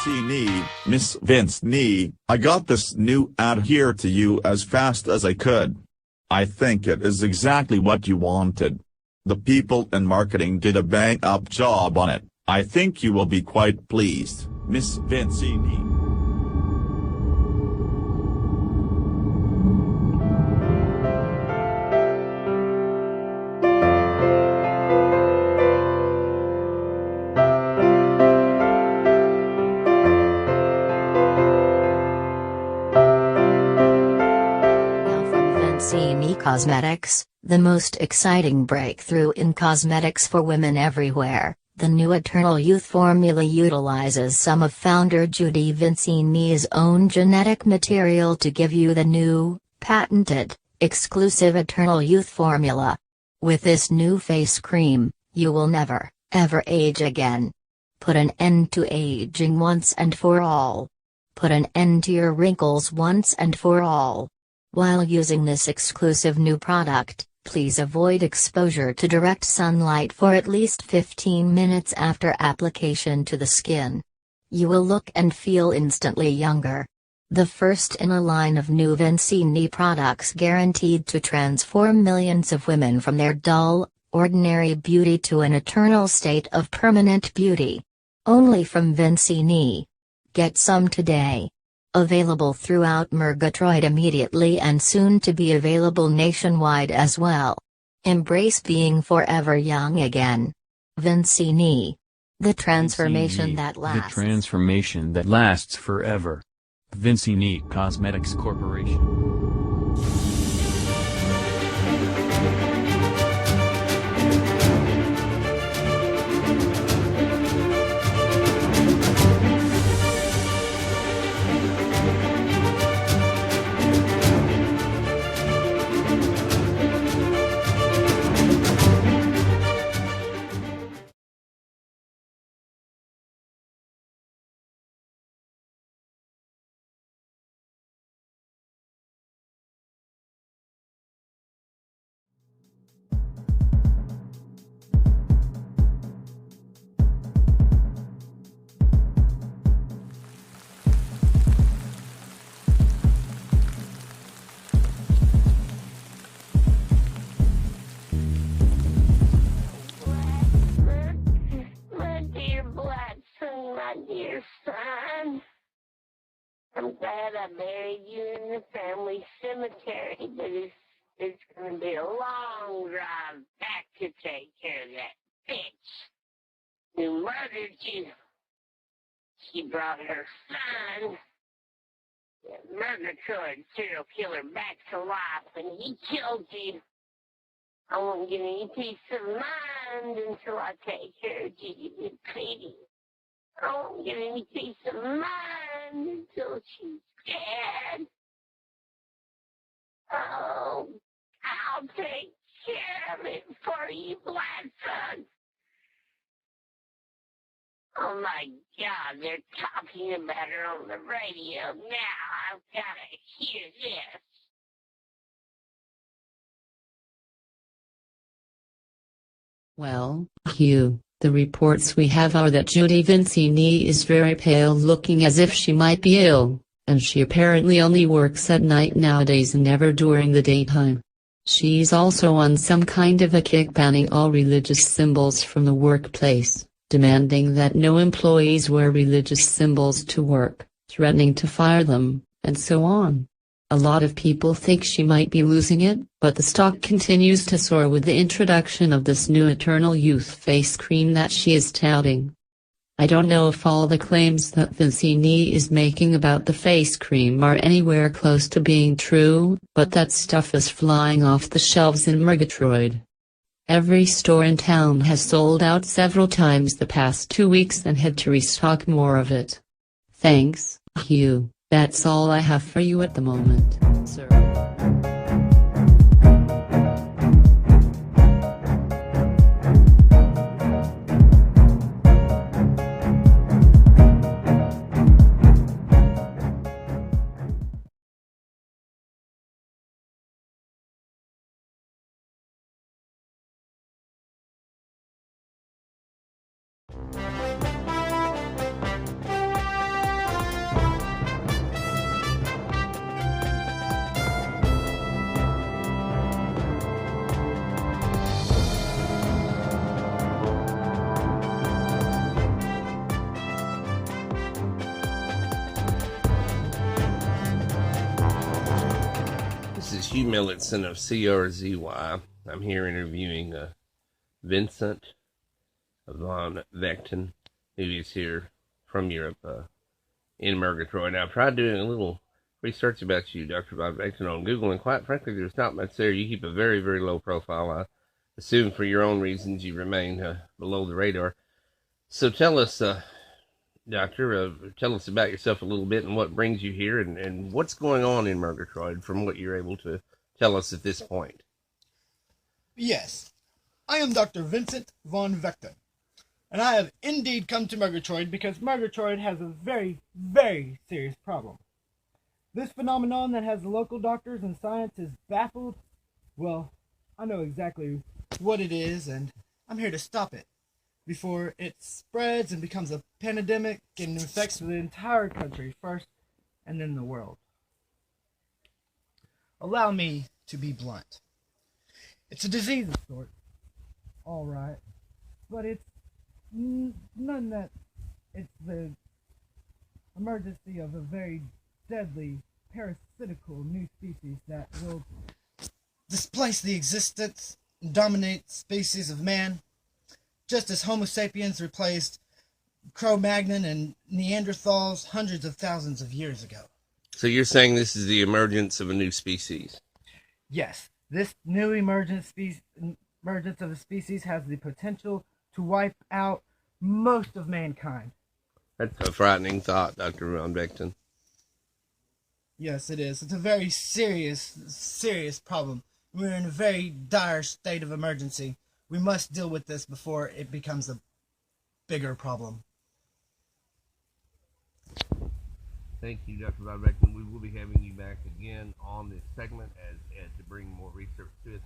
Vincini, Miss Vincini, I got this new ad here to you as fast as I could. I think it is exactly what you wanted. The people in marketing did a bang-up job on it. I think you will be quite pleased, Miss Vincini. Vincini Cosmetics, the most exciting breakthrough in cosmetics for women everywhere. The new Eternal Youth formula utilizes some of founder Judy Vincini's own genetic material to give you the new, patented, exclusive Eternal Youth formula. With this new face cream, you will never, ever age again. Put an end to aging once and for all. Put an end to your wrinkles once and for all. While using this exclusive new product, please avoid exposure to direct sunlight for at least 15 minutes after application to the skin. You will look and feel instantly younger. The first in a line of new Vincini products guaranteed to transform millions of women from their dull, ordinary beauty to an eternal state of permanent beauty. Only from Vincini. Get some today. Available throughout Murgatroyd immediately and soon to be available nationwide as well. Embrace being forever young again. Vincini. The transformation Vincini, that lasts. The transformation that lasts forever. Vincini Cosmetics Corporation. My dear son, I'm glad I buried you in the family cemetery, but it's going to be a long drive back to take care of that bitch who murdered you. She brought her son, the Murgatroyd serial killer, back to life, and he killed you. I won't get any peace of mind until I take care of Judy Vincini. I won't get any peace of mind until she's dead. Oh, I'll take care of it for you, Black Son. Oh my God, they're talking about her on the radio now. I've got to hear this. Well, Hugh, the reports we have are that Judy Vincini is very pale, looking as if she might be ill, and she apparently only works at night nowadays and never during the daytime. She's also on some kind of a kick banning all religious symbols from the workplace, demanding that no employees wear religious symbols to work, threatening to fire them, and so on. A lot of people think she might be losing it, but the stock continues to soar with the introduction of this new Eternal Youth face cream that she is touting. I don't know if all the claims that Vincini is making about the face cream are anywhere close to being true, but that stuff is flying off the shelves in Murgatroyd. Every store in town has sold out several times the past 2 weeks and had to restock more of it. Thanks, Hugh. That's all I have for you at the moment, sir. is Hugh Milletson of CRZY. I'm here interviewing Vincent von Vechten, who is here from Europe in Murgatroyd. Now, I've tried doing a little research about you, Dr. von Vechten, on Google, and quite frankly, there's not much there. You keep a very, very low profile. I assume for your own reasons you remain below the radar. So tell us, Doctor, tell us about yourself a little bit and what brings you here and what's going on in Murgatroyd from what you're able to tell us at this point. Yes, I am Dr. Vincent von Vechten, and I have indeed come to Murgatroyd because Murgatroyd has a very, very serious problem. This phenomenon that has the local doctors and scientists baffled, well, I know exactly what it is, and I'm here to stop it before it spreads and becomes a pandemic and infects the entire country first and then the world. Allow me to be blunt. It's a disease of sorts, all right, but it's none that it's the emergency of a very deadly parasitical new species that will displace the existence and dominate species of man, just as Homo sapiens replaced Cro-Magnon and Neanderthals hundreds of thousands of years ago. So you're saying this is the emergence of a new species? Yes, this new emergence of a species has the potential to wipe out most of mankind. That's a frightening thought, Dr. von Vechten. Yes, it is. It's a very serious problem. We're in a very dire state of emergency. We must deal with this before it becomes a bigger problem. Thank you, Dr. von Vechten. We will be having you back again on this segment as to bring more research to us.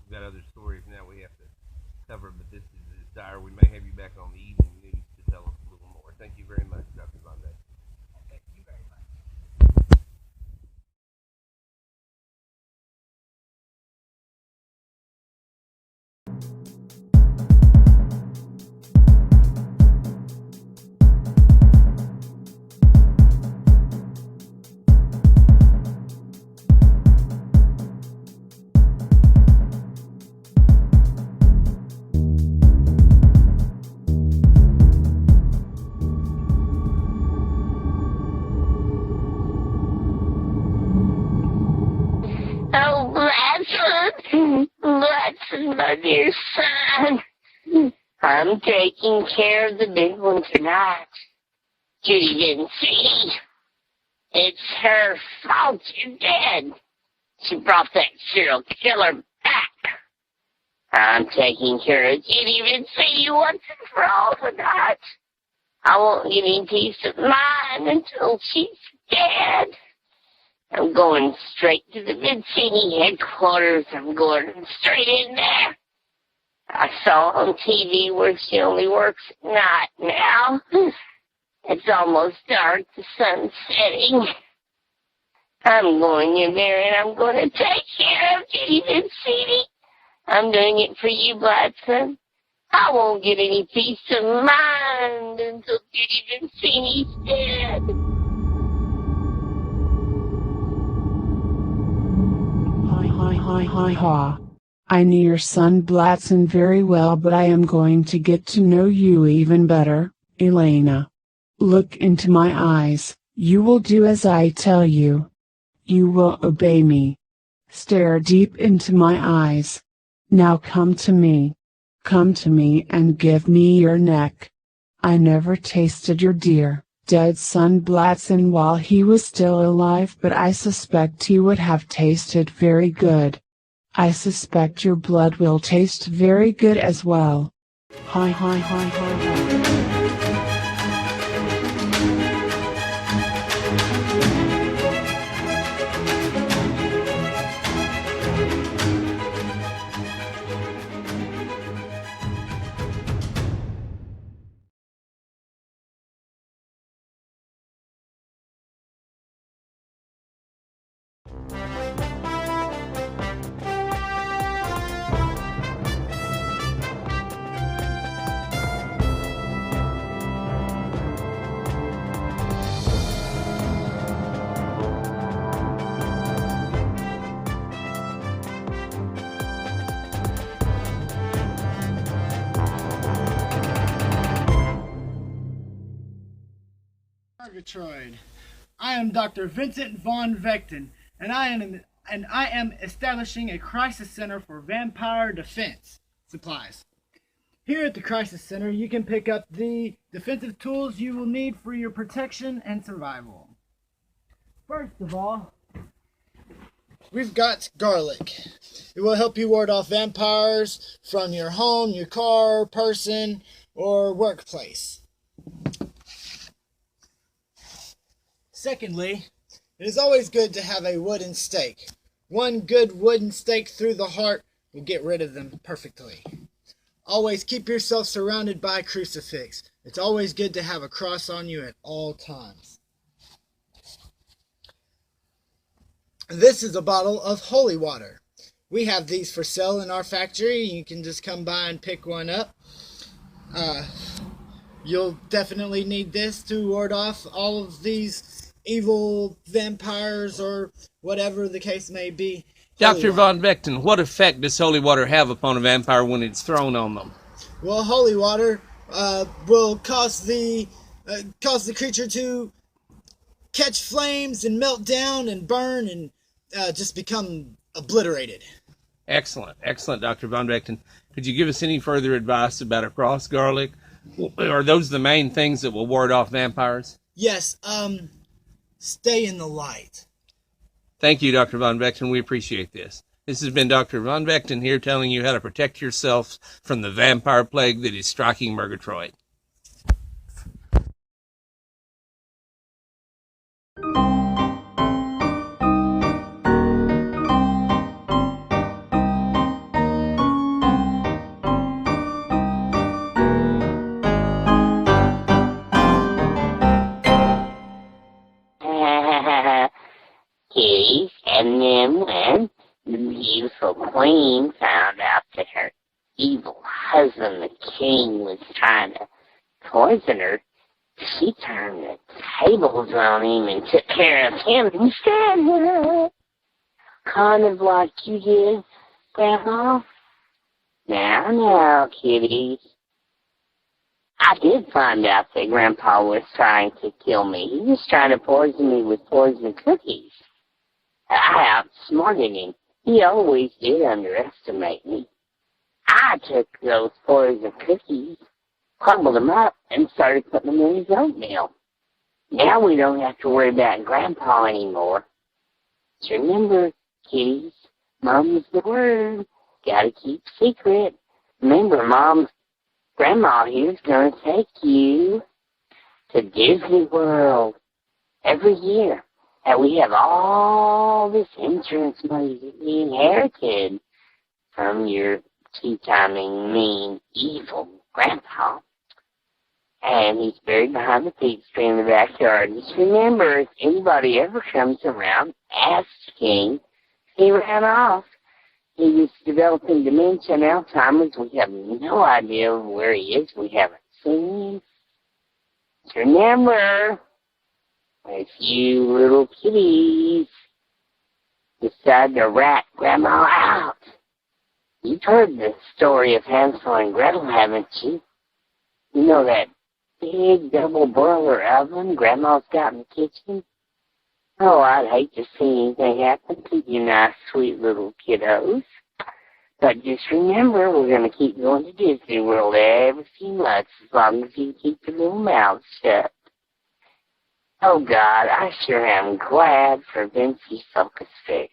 We've got other stories now we have to cover, but this is dire. We may have you back on the evening news to tell us a little more. Thank you very much, Dr. von Vechten. Thank you very much. Oh, Bradford, my dear son. I'm taking care of the big one tonight. Judy Vincini. It's her fault you're dead. She brought that serial killer back. I'm taking care of Judy Vincini once and for all tonight. I won't give any peace of mind until she's dead. I'm going straight to the Vincini headquarters. I'm going straight in there. I saw on TV where she only works at night now. It's almost dark, the sun's setting. I'm going in there and I'm going to take care of Judy Vincini. I'm doing it for you, Bladson. I won't get any peace of mind until Judy Vincini's dead. Ha. I knew your son Bladson very well, but I am going to get to know you even better, Elena. Look into my eyes. You will do as I tell you. You will obey me. Stare deep into my eyes. Now come to me. Come to me and give me your neck. I never tasted your dear, dead son Bladson while he was still alive, but I suspect he would have tasted very good. I suspect your blood will taste very good as well. Hi. Murgatroyd. I am Dr. Vincent von Vechten, and I am establishing a crisis center for vampire defense supplies. Here at the Crisis Center, you can pick up the defensive tools you will need for your protection and survival. First of all, we've got garlic. It will help you ward off vampires from your home, your car, person, or workplace. Secondly, it is always good to have a wooden stake. One good wooden stake through the heart will get rid of them perfectly. Always keep yourself surrounded by a crucifix. It's always good to have a cross on you at all times. This is a bottle of holy water. We have these for sale in our factory. You can just come by and pick one up. You'll definitely need this to ward off all of these evil vampires or whatever the case may be. Dr. Von Vechten, what effect does holy water have upon a vampire when it's thrown on them? Well, holy water will cause the creature to catch flames and melt down and burn and just become obliterated. Excellent, excellent, Dr. Von Vechten. Could you give us any further advice about a cross, garlic? Are those the main things that will ward off vampires? Yes, stay in the light. Thank you, Dr. Von Vechten. We appreciate this. This has been Dr. Von Vechten here telling you how to protect yourself from the vampire plague that is striking Murgatroyd. Kitties, and then when the beautiful queen found out that her evil husband, the king, was trying to poison her, she turned the tables on him and took care of him instead. Kind of like you did, Grandma. Now, kitties. I did find out that Grandpa was trying to kill me. He was trying to poison me with poison cookies. I outsmarted him. He always did underestimate me. I took those poison cookies, crumbled them up, and started putting them in his oatmeal. Now we don't have to worry about Grandpa anymore. Just remember, kitties, Mom's the word. Gotta keep secret. Remember, Grandma here's gonna take you to Disney World every year. And we have all this insurance money that we inherited from your two-timing, mean, evil grandpa. And he's buried behind the peach tree in the backyard. Just remember, if anybody ever comes around, ask King. He ran off. He was developing dementia and Alzheimer's. We have no idea where he is. We haven't seen him. Just remember, if you little kitties decide to rat Grandma out. You've heard the story of Hansel and Gretel, haven't you? You know that big double boiler oven Grandma's got in the kitchen? Oh, I'd hate to see anything happen to you nice, sweet little kiddos. But just remember, we're going to keep going to Disney World every few months as long as you keep your little mouths shut. Oh, God, I sure am glad for Vincey's Focus Fix.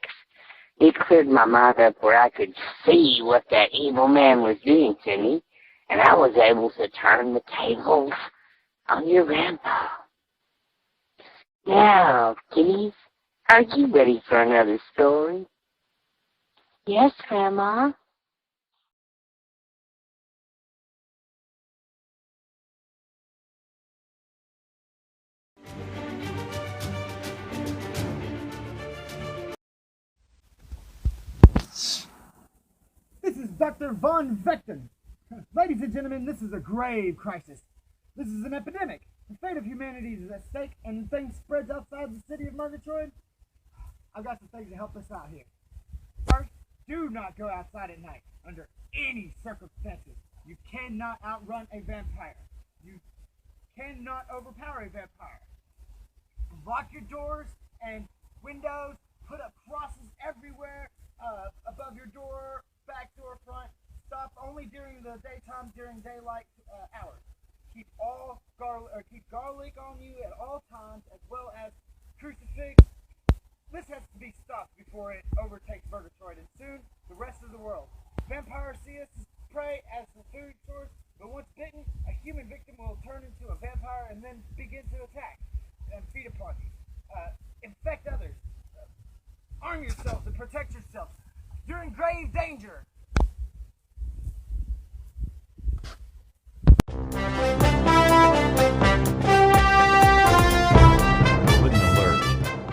It cleared my mind up where I could see what that evil man was doing to me, and I was able to turn the tables on your grandpa. Now, kitties, are you ready for another story? Yes, Grandma. This is Dr. Von Vechten. Ladies and gentlemen, this is a grave crisis. This is an epidemic. The fate of humanity is at stake, and things spreads outside the city of Murgatroyd. I've got some things to help us out here. First, do not go outside at night under any circumstances. You cannot outrun a vampire. You cannot overpower a vampire. lock your doors and windows, put up crosses everywhere, above your door, back door, front. Stop only during the daytime, during daylight hours. Keep garlic on you at all times, as well as crucifix. This has to be stopped before it overtakes Murgatroyd, and soon the rest of the world. Vampires see us as prey, as the food source, but once bitten, a human victim will turn into a vampire and then begin to attack and feed upon you. Infect others. Arm yourselves and protect yourselves. You're in grave danger.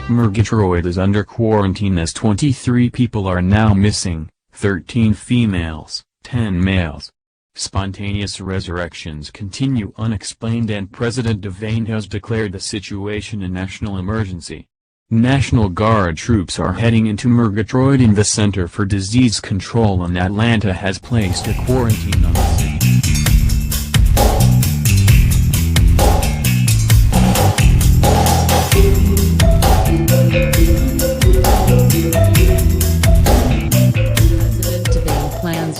Murgatroyd is under quarantine as 23 people are now missing, 13 females, 10 males. Spontaneous resurrections continue unexplained and President Devane has declared the situation a national emergency. National Guard troops are heading into Murgatroyd and the Center for Disease Control in Atlanta has placed a quarantine on the city.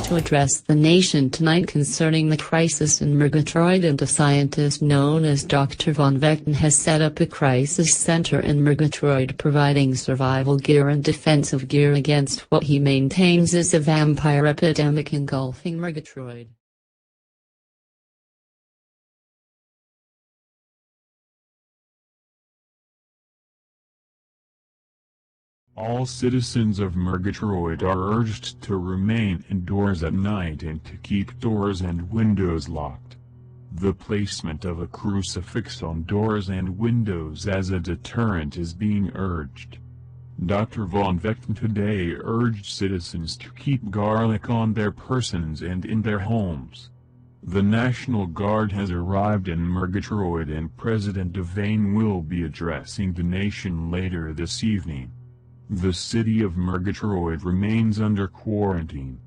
To address the nation tonight concerning the crisis in Murgatroyd, and a scientist known as Dr. Von Vechten has set up a crisis center in Murgatroyd providing survival gear and defensive gear against what he maintains is a vampire epidemic engulfing Murgatroyd. All citizens of Murgatroyd are urged to remain indoors at night and to keep doors and windows locked. The placement of a crucifix on doors and windows as a deterrent is being urged. Dr. Von Vechten today urged citizens to keep garlic on their persons and in their homes. The National Guard has arrived in Murgatroyd and President Devane will be addressing the nation later this evening. The city of Murgatroyd remains under quarantine.